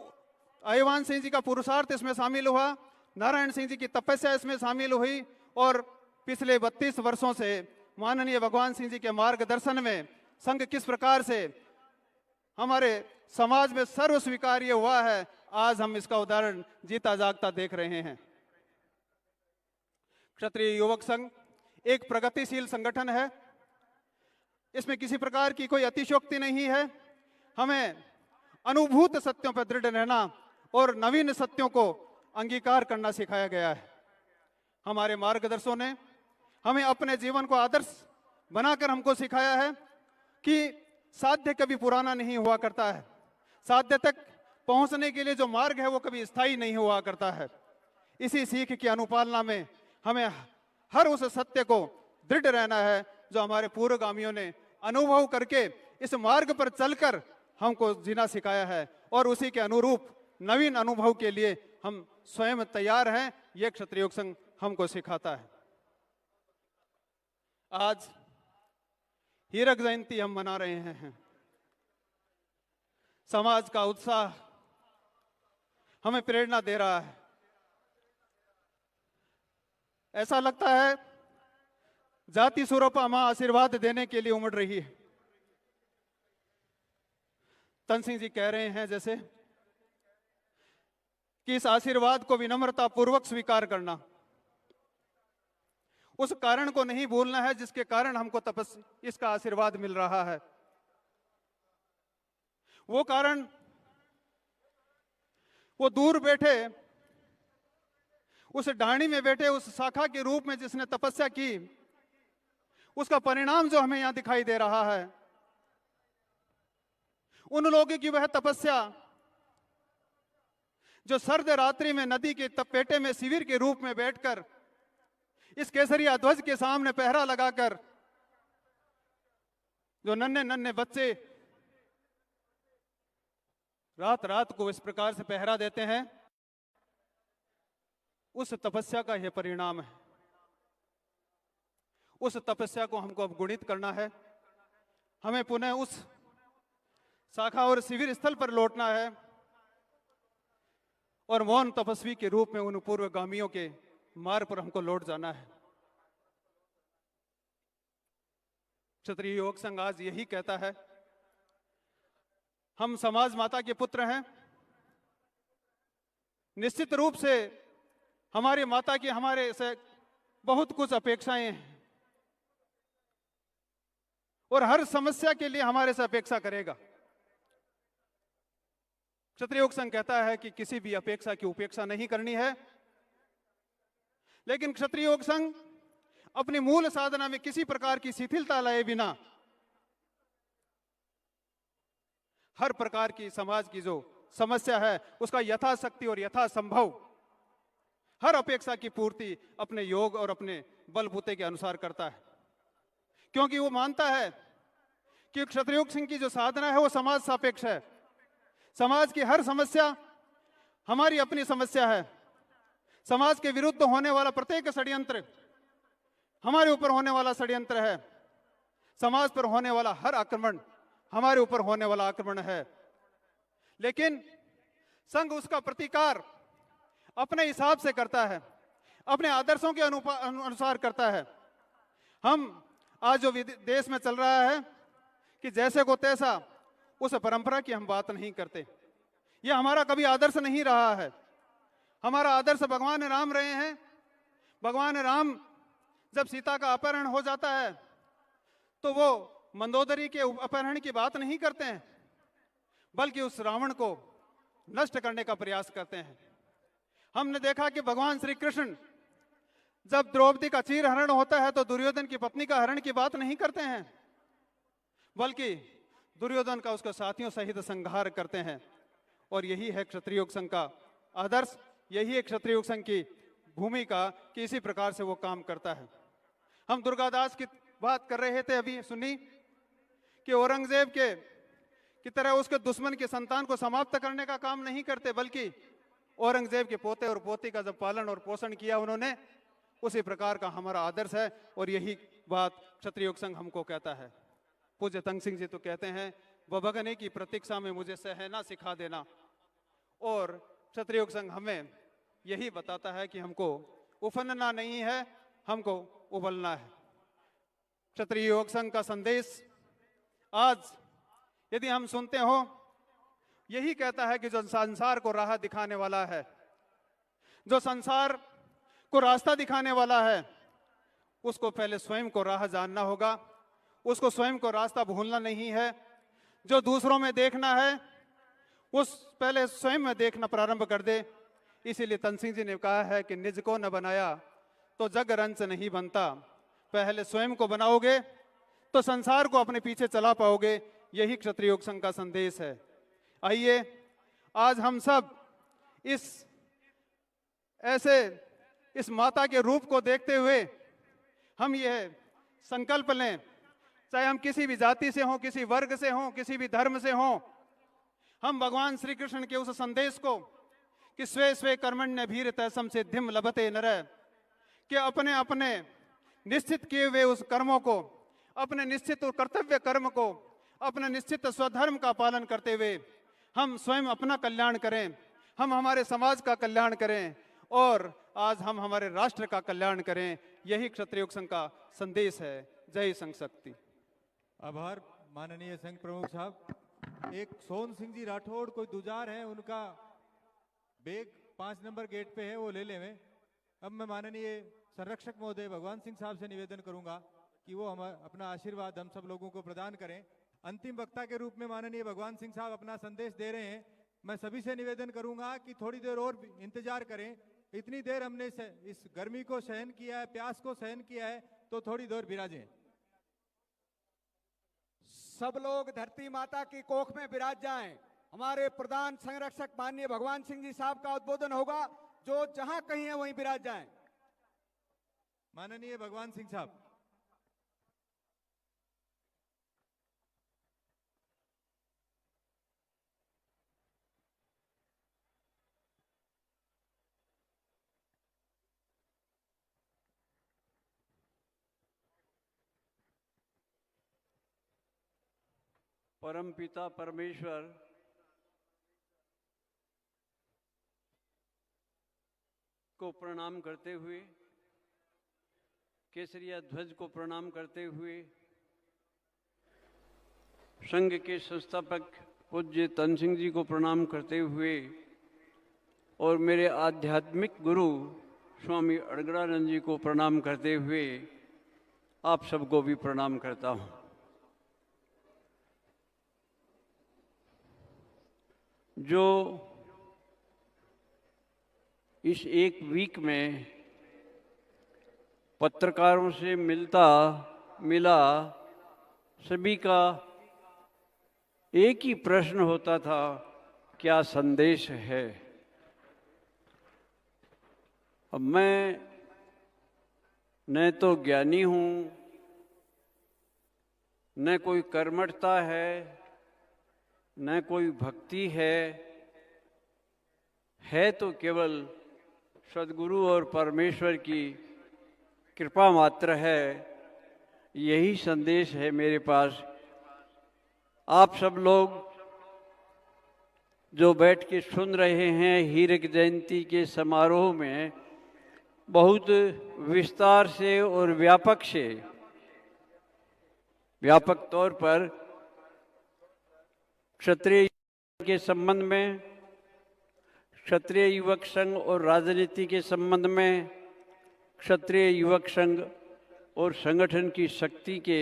आयुवान सिंह जी का पुरुषार्थ इसमें शामिल हुआ, नारायण सिंह जी की तपस्या इसमें शामिल हुई, और पिछले 32 वर्षों से माननीय भगवान सिंह जी के मार्गदर्शन में संघ किस प्रकार से हमारे समाज में सर्व स्वीकार्य हुआ है, आज हम इसका उदाहरण जीता जागता देख रहे हैं। क्षत्रिय युवक संघ एक प्रगतिशील संगठन है, इसमें किसी प्रकार की कोई अतिशयोक्ति नहीं है। हमें अनुभूत सत्यों पर दृढ़ रहना और नवीन सत्यों को अंगीकार करना सिखाया गया है। हमारे मार्गदर्शकों ने हमें अपने जीवन को आदर्श बनाकर हमको सिखाया है कि साध्य कभी पुराना नहीं हुआ करता है। साध्य तक पहुंचने के लिए जो मार्ग है वो कभी स्थायी नहीं हुआ करता है। इसी सीख की अनुपालना में हमें हर उस सत्य को दृढ़ रहना है जो हमारे पूर्वगामियों ने अनुभव करके इस मार्ग पर चलकर हमको जीना सिखाया है, और उसी के अनुरूप नवीन अनुभव के लिए हम स्वयं तैयार हैं। यह क्षत्रिय योग संघ हमको सिखाता है। आज हीरक जयंती हम मना रहे हैं। समाज का उत्साह हमें प्रेरणा दे रहा है। ऐसा लगता है जाति स्वरूपा मां आशीर्वाद देने के लिए उमड़ रही है। तन सिंह जी कह रहे हैं जैसे कि इस आशीर्वाद को विनम्रता पूर्वक स्वीकार करना, उस कारण को नहीं भूलना है जिसके कारण हमको इसका आशीर्वाद मिल रहा है। वो कारण वो दूर बैठे उस ढाणी में बैठे उस शाखा के रूप में जिसने तपस्या की, उसका परिणाम जो हमें यहां दिखाई दे रहा है, उन लोगों की वह तपस्या जो सर्द रात्रि में नदी के तपेटे में शिविर के रूप में बैठकर इस केसरिया ध्वज के सामने पहरा लगाकर जो नन्हे नन्हे बच्चे रात रात को इस प्रकार से पहरा देते हैं, उस तपस्या का यह परिणाम है। उस तपस्या को हमको अब गुणित करना है। हमें पुनः उस शाखा और शिविर स्थल पर लौटना है और मौन तपस्वी के रूप में उन पूर्वगामियों के मार्ग पर हमको लौट जाना है। क्षत्रिय योग संघ आज यही कहता है, हम समाज माता के पुत्र हैं। निश्चित रूप से हमारी माता की हमारे से बहुत कुछ अपेक्षाएं हैं और हर समस्या के लिए हमारे से अपेक्षा करेगा। क्षत्रिय योग संघ कहता है कि किसी भी अपेक्षा की उपेक्षा नहीं करनी है, लेकिन क्षत्रिय योग संघ अपनी मूल साधना में किसी प्रकार की शिथिलता लाए बिना हर प्रकार की समाज की जो समस्या है उसका यथाशक्ति और यथासंभव हर अपेक्षा की पूर्ति अपने योग और अपने बलबूते के अनुसार करता है, क्योंकि वो मानता है कि क्षत्रिय योग संघ की जो साधना है वो समाज सापेक्ष है। समाज की हर समस्या हमारी अपनी समस्या है। समाज के विरुद्ध होने वाला प्रत्येक षड्यंत्र हमारे ऊपर होने वाला षड्यंत्र है। समाज पर होने वाला हर आक्रमण हमारे ऊपर होने वाला आक्रमण है। लेकिन संघ उसका प्रतिकार अपने हिसाब से करता है, अपने आदर्शों के अनुसार करता है। हम आज जो देश में चल रहा है कि जैसे को तैसा, उस परंपरा की हम बात नहीं करते। यह हमारा कभी आदर्श नहीं रहा है। हमारा आदर्श भगवान राम रहे हैं। भगवान राम जब सीता का अपहरण हो जाता है तो वो मंदोदरी के अपहरण की बात नहीं करते हैं, बल्कि उस रावण को नष्ट करने का प्रयास करते हैं। हमने देखा कि भगवान श्री कृष्ण जब द्रौपदी का चीर हरण होता है तो दुर्योधन की पत्नी का हरण की बात नहीं करते हैं, बल्कि दुर्योधन का उसके साथियों सहित संहार करते हैं। और यही है क्षत्रिय योग संघ का आदर्श, यही है क्षत्रिय योग संघ की भूमिका कि इसी प्रकार से वो काम करता है। हम दुर्गादास की बात कर रहे थे अभी, सुनी कि औरंगजेब की तरह उसके दुश्मन की संतान को समाप्त करने का काम नहीं करते, बल्कि औरंगजेब के पोते और पोती का जब पालन और पोषण किया उन्होंने, उसी प्रकार का हमारा आदर्श है। और यही बात क्षत्रिय योग संघ हमको कहता है। पूज्य तंग सिंह जी तो कहते हैं, बभगने की प्रतीक्षा में मुझे सहना सिखा देना। और क्षत्रिय योग संघ हमें यही बताता है कि हमको उफनना नहीं है, हमको उबलना है। क्षत्रिय योग संघ का संदेश आज यदि हम सुनते हो, यही कहता है कि जो संसार को राह दिखाने वाला है, जो संसार को रास्ता दिखाने वाला है, उसको पहले स्वयं को राह जानना होगा। उसको स्वयं को रास्ता भूलना नहीं है। जो दूसरों में देखना है उस पहले स्वयं में देखना प्रारंभ कर दे। इसीलिए तन सिंह जी ने कहा है कि निज को न बनाया तो जग रंच नहीं बनता। पहले स्वयं को बनाओगे तो संसार को अपने पीछे चला पाओगे। यही क्षत्रिय योग संघ का संदेश है। आइए आज हम सब इस माता के रूप को देखते हुए हम यह संकल्प लें, चाहे हम किसी भी जाति से हों, किसी वर्ग से हों, किसी भी धर्म से हों, हम भगवान श्री कृष्ण के उस संदेश को कि स्वे स्वे कर्मण्यभिरतः संसिद्धिं लभते नरः, कि अपने अपने निश्चित किए हुए उस कर्मों को, अपने निश्चित कर्तव्य कर्म को, अपने निश्चित स्वधर्म का पालन करते हुए हम स्वयं अपना कल्याण करें, हम हमारे समाज का कल्याण करें और आज हम हमारे राष्ट्र का कल्याण करें। यही क्षत्रिय योग संघ का संदेश है। जय संघ शक्ति। आभार माननीय संघ प्रमुख साहब। एक सोन सिंह जी राठौड़ कोई दुजार हैं, उनका बैग 5 नंबर गेट पे है, वो ले लें। अब मैं माननीय संरक्षक महोदय भगवान सिंह साहब से निवेदन करूंगा कि वो हम अपना आशीर्वाद हम सब लोगों को प्रदान करें। अंतिम वक्ता के रूप में माननीय भगवान सिंह साहब अपना संदेश दे रहे हैं। मैं सभी से निवेदन करूंगा कि थोड़ी देर और इंतजार करें। इतनी देर हमने इस गर्मी को सहन किया है, प्यास को सहन किया है, तो थोड़ी देर विराजें। सब लोग धरती माता की कोख में विराज जाएं। हमारे प्रधान संरक्षक माननीय भगवान सिंह जी साहब का उद्बोधन होगा, जो जहां कहीं है वहीं विराज जाएं। माननीय भगवान सिंह साहब। परम पिता परमेश्वर को प्रणाम करते हुए, केसरिया ध्वज को प्रणाम करते हुए, संघ के संस्थापक पूज्य तन सिंह जी को प्रणाम करते हुए और मेरे आध्यात्मिक गुरु स्वामी अड़गड़ानंद जी को प्रणाम करते हुए आप सबको भी प्रणाम करता हूँ। जो इस एक वीक में पत्रकारों से मिला सभी का एक ही प्रश्न होता था, क्या संदेश है। अब मैं न तो ज्ञानी हूँ, न कोई कर्मठता है, न कोई भक्ति है तो केवल सद्गुरु और परमेश्वर की कृपा मात्र है। यही संदेश है मेरे पास। आप सब लोग जो बैठ के सुन रहे हैं, हीरक जयंती के समारोह में बहुत विस्तार से और व्यापक तौर पर क्षत्रिय के संबंध में, क्षत्रिय युवक संघ और राजनीति के संबंध में, क्षत्रिय युवक संघ और संगठन की शक्ति के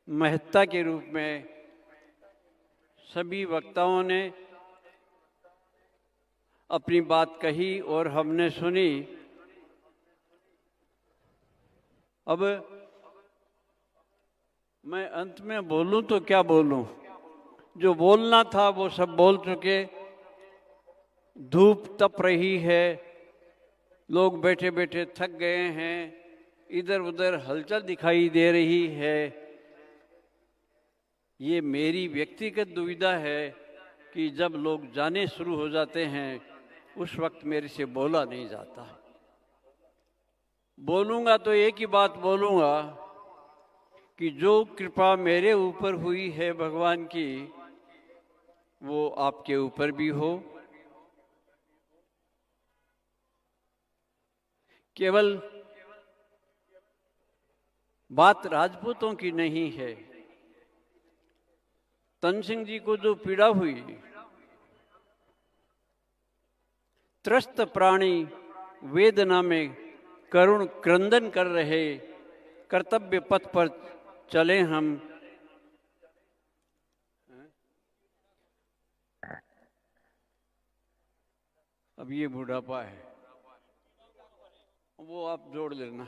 महत्ता के रूप में सभी वक्ताओं ने अपनी बात कही और हमने सुनी। अब मैं अंत में बोलूं तो क्या बोलूं, जो बोलना था वो सब बोल चुके। धूप तप रही है, लोग बैठे बैठे थक गए हैं, इधर उधर हलचल दिखाई दे रही है। ये मेरी व्यक्तिगत दुविधा है कि जब लोग जाने शुरू हो जाते हैं उस वक्त मेरे से बोला नहीं जाता। बोलूँगा तो एक ही बात बोलूँगा कि जो कृपा मेरे ऊपर हुई है भगवान की, वो आपके ऊपर भी हो। केवल बात राजपूतों की नहीं है। तन सिंह जी को जो पीड़ा हुई, त्रस्त प्राणी वेदना में करुण क्रंदन कर रहे, कर्तव्य पथ पर चले हम। अब ये बुढ़ापा है, वो आप जोड़ लेना।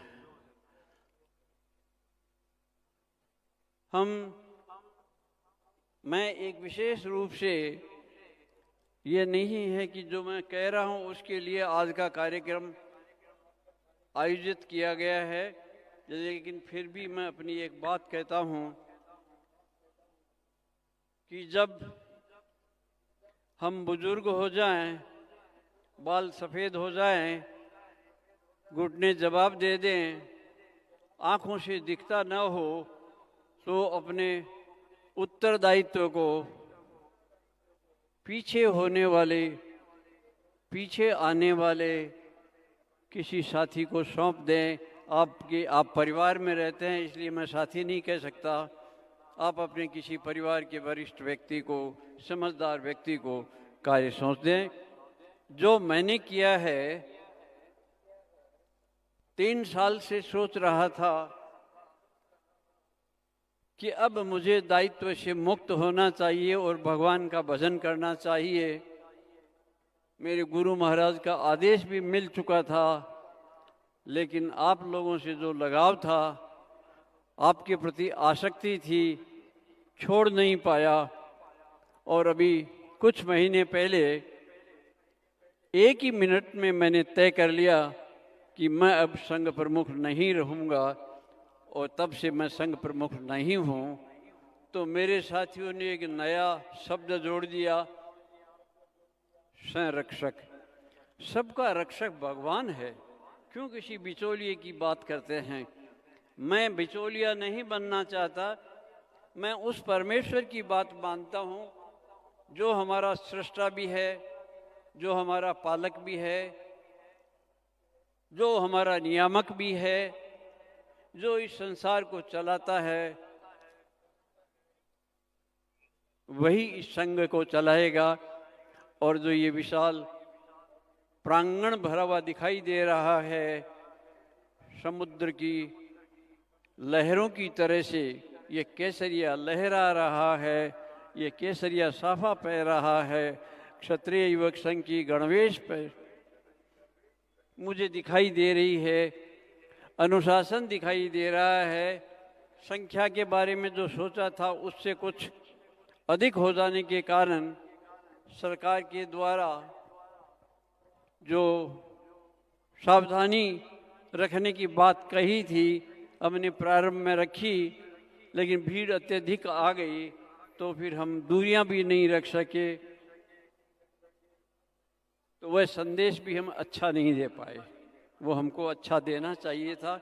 मैं एक विशेष रूप से, ये नहीं है कि जो मैं कह रहा हूँ उसके लिए आज का कार्यक्रम आयोजित किया गया है, लेकिन फिर भी मैं अपनी एक बात कहता हूँ कि जब हम बुजुर्ग हो जाएं, बाल सफ़ेद हो जाएं, घुटने जवाब दे दें, आँखों से दिखता न हो, तो अपने उत्तरदायित्व को पीछे होने वाले, पीछे आने वाले किसी साथी को सौंप दें। आप परिवार में रहते हैं, इसलिए मैं साथी नहीं कह सकता। आप अपने किसी परिवार के वरिष्ठ व्यक्ति को, समझदार व्यक्ति को कार्य सौंप दें। जो मैंने किया है, 3 साल से सोच रहा था कि अब मुझे दायित्व से मुक्त होना चाहिए और भगवान का भजन करना चाहिए। मेरे गुरु महाराज का आदेश भी मिल चुका था, लेकिन आप लोगों से जो लगाव था, आपके प्रति आसक्ति थी, छोड़ नहीं पाया। और अभी कुछ महीने पहले 1 ही मिनट में मैंने तय कर लिया कि मैं अब संघ प्रमुख नहीं रहूँगा, और तब से मैं संघ प्रमुख नहीं हूँ। तो मेरे साथियों ने एक नया शब्द जोड़ दिया, संरक्षक। सबका रक्षक भगवान है, क्यों किसी बिचौलिए की बात करते हैं। मैं बिचौलिया नहीं बनना चाहता, मैं उस परमेश्वर की बात मानता हूँ जो हमारा सृष्टा भी है, जो हमारा पालक भी है, जो हमारा नियामक भी है, जो इस संसार को चलाता है। वही इस संघ को चलाएगा। और जो ये विशाल प्रांगण भरा हुआ दिखाई दे रहा है, समुद्र की लहरों की तरह से ये केसरिया लहरा रहा है, ये केसरिया साफा पह रहा है। क्षत्रिय युवक संघ की गणवेश पर मुझे दिखाई दे रही है, अनुशासन दिखाई दे रहा है। संख्या के बारे में जो सोचा था उससे कुछ अधिक हो जाने के कारण सरकार के द्वारा जो सावधानी रखने की बात कही थी, हमने प्रारंभ में रखी, लेकिन भीड़ अत्यधिक आ गई, तो फिर हम दूरियां भी नहीं रख सके, तो वह संदेश भी हम अच्छा नहीं दे पाए। वो हमको अच्छा देना चाहिए था।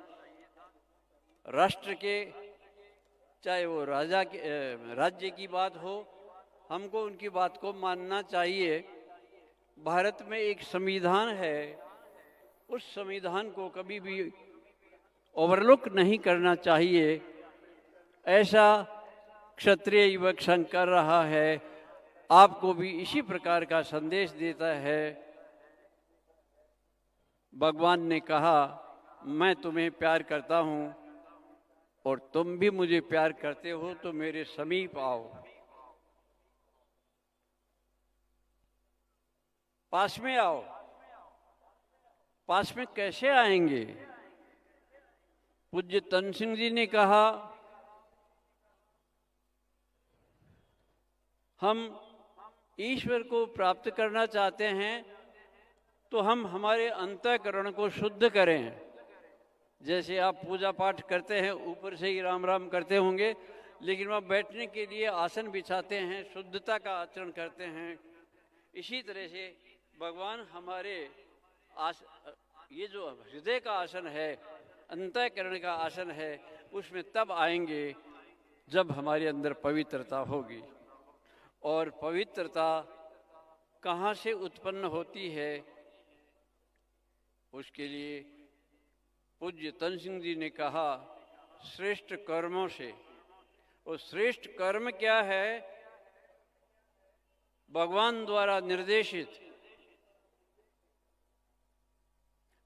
राष्ट्र के, चाहे वो राज्य की बात हो, हमको उनकी बात को मानना चाहिए। भारत में एक संविधान है, उस संविधान को कभी भी ओवरलुक नहीं करना चाहिए। ऐसा क्षत्रिय युवक संघ कर रहा है, आपको भी इसी प्रकार का संदेश देता है। भगवान ने कहा, मैं तुम्हें प्यार करता हूँ और तुम भी मुझे प्यार करते हो, तो मेरे समीप आओ, पास में आओ। पास में कैसे आएंगे? पूज्य तन सिंह जी ने कहा, हम ईश्वर को प्राप्त करना चाहते हैं तो हम हमारे अंतःकरण को शुद्ध करें। जैसे आप पूजा पाठ करते हैं, ऊपर से ही राम राम करते होंगे, लेकिन वहाँ बैठने के लिए आसन बिछाते हैं, शुद्धता का आचरण करते हैं। इसी तरह से भगवान हमारे ये जो हृदय का आसन है, अंतःकरण का आसन है, उसमें तब आएंगे जब हमारे अंदर पवित्रता होगी। और पवित्रता कहाँ से उत्पन्न होती है? उसके लिए पूज्य तन सिंह जी ने कहा, श्रेष्ठ कर्मों से। और श्रेष्ठ कर्म क्या है? भगवान द्वारा निर्देशित,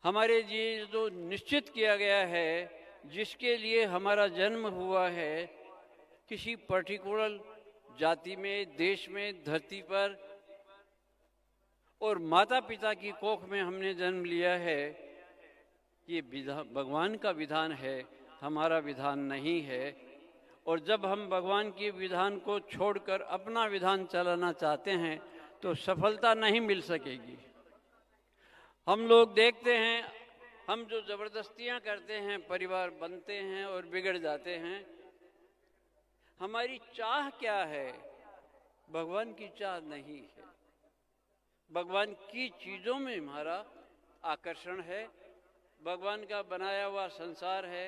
हमारे लिए जो निश्चित किया गया है, जिसके लिए हमारा जन्म हुआ है, किसी पर्टिकुलर जाति में, देश में, धरती पर, और माता पिता की कोख में हमने जन्म लिया है, ये विधान भगवान का विधान है, हमारा विधान नहीं है। और जब हम भगवान के विधान को छोड़कर अपना विधान चलाना चाहते हैं तो सफलता नहीं मिल सकेगी। हम लोग देखते हैं, हम जो जबरदस्तियां करते हैं परिवार बनते हैं और बिगड़ जाते हैं। हमारी चाह क्या है? भगवान की चाह नहीं है। भगवान की चीजों में हमारा आकर्षण है, भगवान का बनाया हुआ संसार है,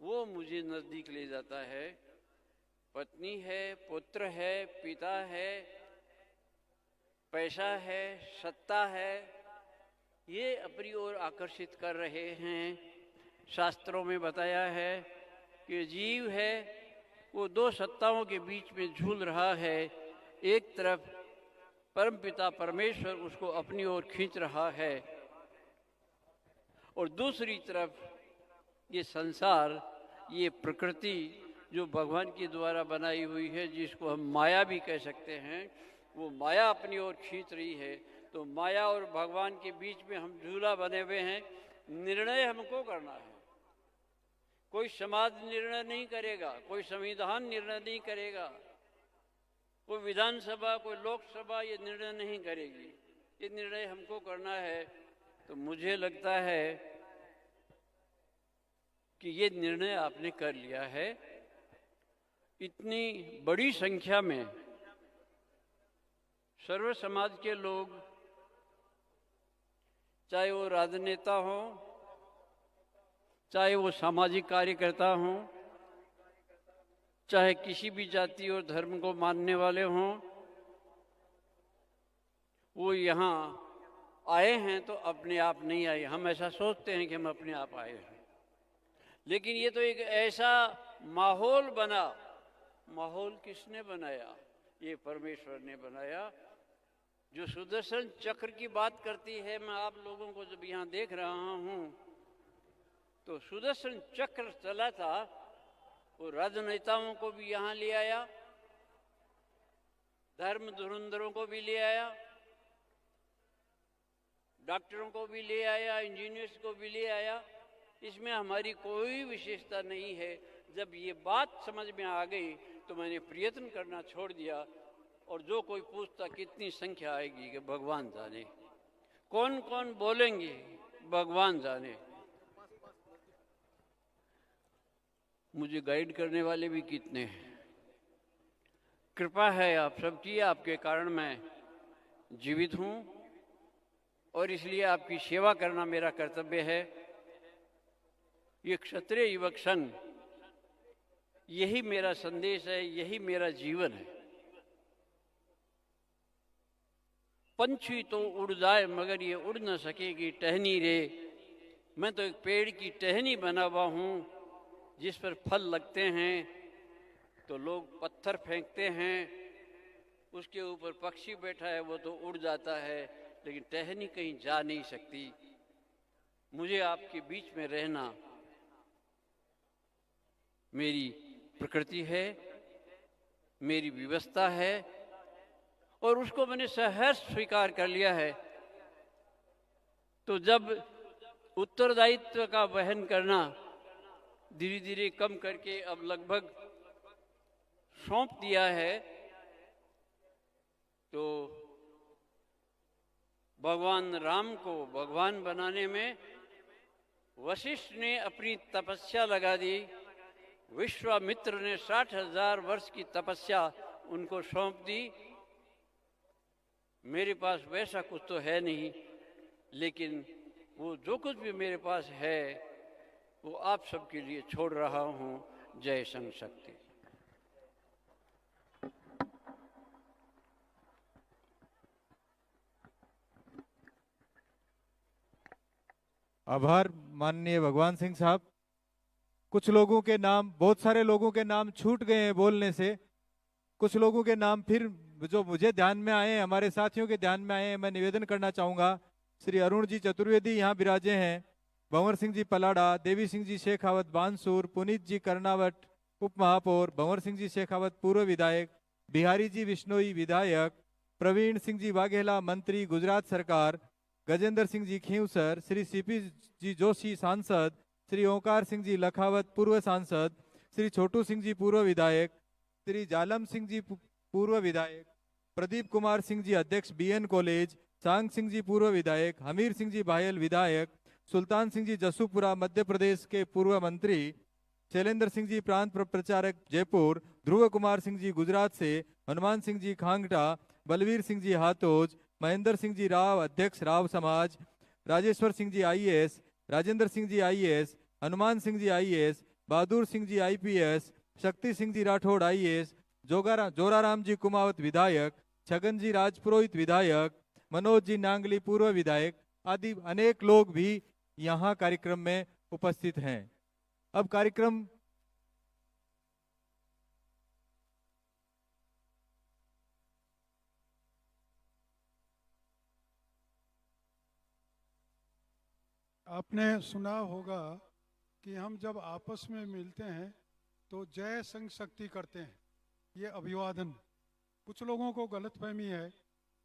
वो मुझे नजदीक ले जाता है। पत्नी है, पुत्र है, पिता है, पैसा है, सत्ता है, ये अपनी ओर आकर्षित कर रहे हैं। शास्त्रों में बताया है कि जीव है वो दो सत्ताओं के बीच में झूल रहा है। एक तरफ परमपिता परमेश्वर उसको अपनी ओर खींच रहा है और दूसरी तरफ ये संसार, ये प्रकृति जो भगवान के द्वारा बनाई हुई है, जिसको हम माया भी कह सकते हैं, वो माया अपनी ओर खींच रही है। तो माया और भगवान के बीच में हम झूला बने हुए हैं। निर्णय हमको करना है। कोई समाज निर्णय नहीं करेगा, कोई संविधान निर्णय नहीं करेगा, कोई विधानसभा, कोई लोकसभा ये निर्णय नहीं करेगी। ये निर्णय हमको करना है। तो मुझे लगता है कि ये निर्णय आपने कर लिया है। इतनी बड़ी संख्या में सर्व समाज के लोग, चाहे वो राजनेता हों, चाहे वो सामाजिक कार्यकर्ता हों, चाहे किसी भी जाति और धर्म को मानने वाले हों, वो यहाँ आए हैं तो अपने आप नहीं आए। हम ऐसा सोचते हैं कि हम अपने आप आए हैं, लेकिन ये तो एक ऐसा माहौल बना। माहौल किसने बनाया? ये परमेश्वर ने बनाया। जो सुदर्शन चक्र की बात करती है, मैं आप लोगों को जब यहाँ देख रहा हूँ तो सुदर्शन चक्र चला था, वो राजनेताओं को भी यहाँ ले आया, धर्म धुरंधरों को भी ले आया, डॉक्टरों को भी ले आया, इंजीनियर्स को भी ले आया। इसमें हमारी कोई विशेषता नहीं है। जब ये बात समझ में आ गई तो मैंने प्रयत्न करना छोड़ दिया। और जो कोई पूछता कितनी संख्या आएगी, कि भगवान जाने, कौन कौन बोलेंगे, भगवान जाने। मुझे गाइड करने वाले भी कितने हैं। कृपा है आप सबकी, आपके कारण मैं जीवित हूँ और इसलिए आपकी सेवा करना मेरा कर्तव्य है। ये क्षत्रिय युवक संघ, यही मेरा संदेश है, यही मेरा जीवन है। पंछी तो उड़ जाए मगर ये उड़ न सकेगी टहनी रे। मैं तो एक पेड़ की टहनी बना हुआ हूँ जिस पर फल लगते हैं तो लोग पत्थर फेंकते हैं, उसके ऊपर पक्षी बैठा है वो तो उड़ जाता है, लेकिन टहनी कहीं जा नहीं सकती। मुझे आपके बीच में रहना मेरी प्रकृति है, मेरी व्यवस्था है और उसको मैंने सहर्ष स्वीकार कर लिया है। तो जब उत्तरदायित्व का वहन करना धीरे धीरे कम करके अब लगभग सौंप दिया है, तो भगवान राम को भगवान बनाने में वशिष्ठ ने अपनी तपस्या लगा दी। विश्वामित्र ने 60,000 वर्ष की तपस्या उनको सौंप दी। मेरे पास वैसा कुछ तो है नहीं, लेकिन वो जो कुछ भी मेरे पास है वो आप सबके लिए छोड़ रहा हूँ। जय संघ शक्ति। आभार माननीय भगवान सिंह साहब। कुछ लोगों के नाम, बहुत सारे लोगों के नाम छूट गए हैं बोलने से। कुछ लोगों के नाम फिर जो मुझे ध्यान में आए, हमारे साथियों के ध्यान में आए, मैं निवेदन करना चाहूँगा। श्री अरुण जी चतुर्वेदी यहाँ विराजे हैं, भंवर सिंह जी पलाड़ा, देवी सिंह जी शेखावत बानसूर, पुनीत जी कर्नावट उप महापौर, भंवर सिंह जी शेखावत पूर्व विधायक, बिहारी जी विश्नोई विधायक, प्रवीण सिंह जी वाघेला मंत्री गुजरात सरकार, गजेंद्र सिंह जी खींवसर, श्री सीपी जी जोशी सांसद, श्री ओंकार सिंह जी लखावत पूर्व सांसद, श्री छोटू सिंह जी पूर्व विधायक, श्री जालम सिंह जी पूर्व विधायक, प्रदीप कुमार सिंह जी अध्यक्ष बीएन कॉलेज, सांग सिंह जी पूर्व विधायक, हमीर सिंह जी बायल विधायक, सुल्तान सिंह जी जसूपुरा मध्य प्रदेश के पूर्व मंत्री, शैलेंद्र सिंह जी प्रांत प्रचारक जयपुर, ध्रुव कुमार सिंह जी गुजरात से, हनुमान सिंह जी खांगटा, बलवीर सिंह जी हाथोज, महेंद्र सिंह जी राव अध्यक्ष राव समाज, Rajeshwar Singh ji IAS, Rajendra Singh ji IAS, Hanuman Singh ji IAS, Bahadur Singh ji IPS, Shakti Singh ji Rathore IAS, Joraram जी कुमावत विधायक, छगन जी राजपुरोहित विधायक, मनोज जी नांगली पूर्व विधायक आदि अनेक लोग भी यहाँ कार्यक्रम में उपस्थित हैं। अब कार्यक्रम आपने सुना होगा कि हम जब आपस में मिलते हैं तो जय संघ शक्ति करते हैं, ये अभिवादन। कुछ लोगों को गलतफहमी है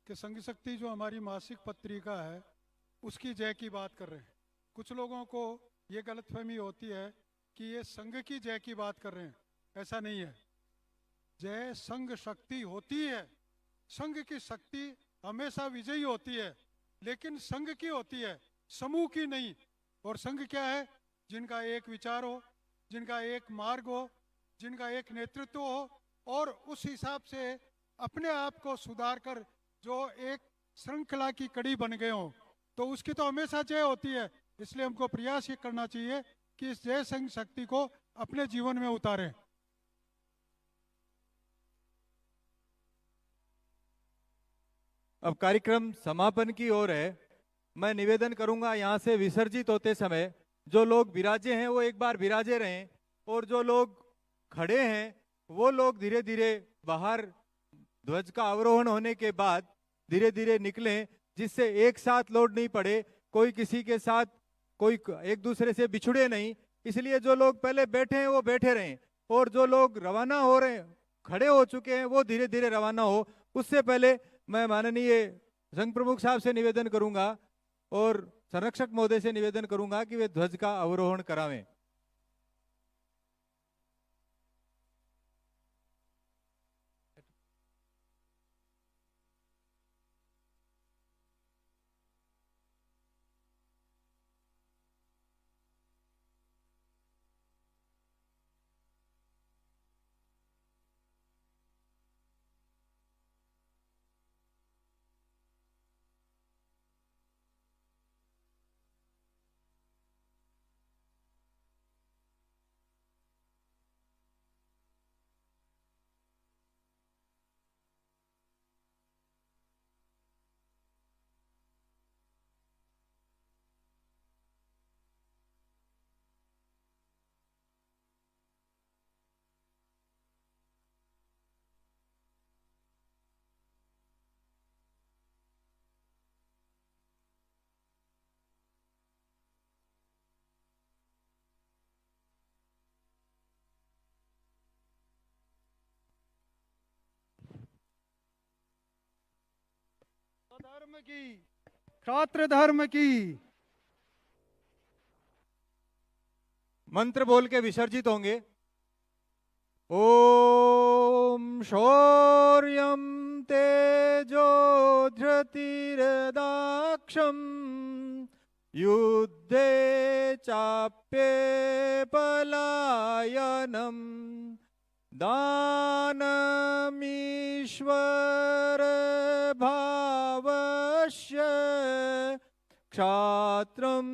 कि संघ शक्ति जो हमारी मासिक पत्रिका है उसकी जय की बात कर रहे हैं। कुछ लोगों को ये गलतफहमी होती है कि ये संघ की जय की बात कर रहे हैं, ऐसा नहीं है। जय संघ शक्ति होती है, संघ की शक्ति हमेशा विजयी होती है, लेकिन संघ की होती है, समूह की नहीं। और संघ क्या है? जिनका एक विचार हो, जिनका एक मार्ग हो, जिनका एक नेतृत्व हो और उस हिसाब से अपने आप को सुधार कर जो एक श्रृंखला की कड़ी बन गए हो, तो उसकी तो हमेशा जय होती है। इसलिए हमको प्रयास ये करना चाहिए कि इस जय संघ शक्ति को अपने जीवन में उतारें। अब कार्यक्रम समापन की ओर है। मैं निवेदन करूंगा यहाँ से विसर्जित होते समय जो लोग विराजे हैं वो एक बार विराजे रहें, और जो लोग खड़े हैं वो लोग धीरे धीरे बाहर ध्वज का अवरोहण होने के बाद धीरे धीरे निकलें, जिससे एक साथ लोड नहीं पड़े, कोई किसी के साथ कोई एक दूसरे से बिछुड़े नहीं। इसलिए जो लोग पहले बैठे हैं वो बैठे रहें, और जो लोग रवाना हो रहे हैं, खड़े हो चुके हैं, वो धीरे धीरे रवाना हो। उससे पहले मैं माननीय संघ प्रमुख साहब से निवेदन करूंगा और संरक्षक महोदय से निवेदन करूंगा कि वे ध्वज का अवरोहण करावें। धर्म की, क्षात्र धर्म की। मंत्र बोल के विसर्जित होंगे। ओम शौर्यं तेजो धृतिर्दाक्षम युद्धे चाप्ये पलायनम दानमीश्वर भावस्य क्षात्रम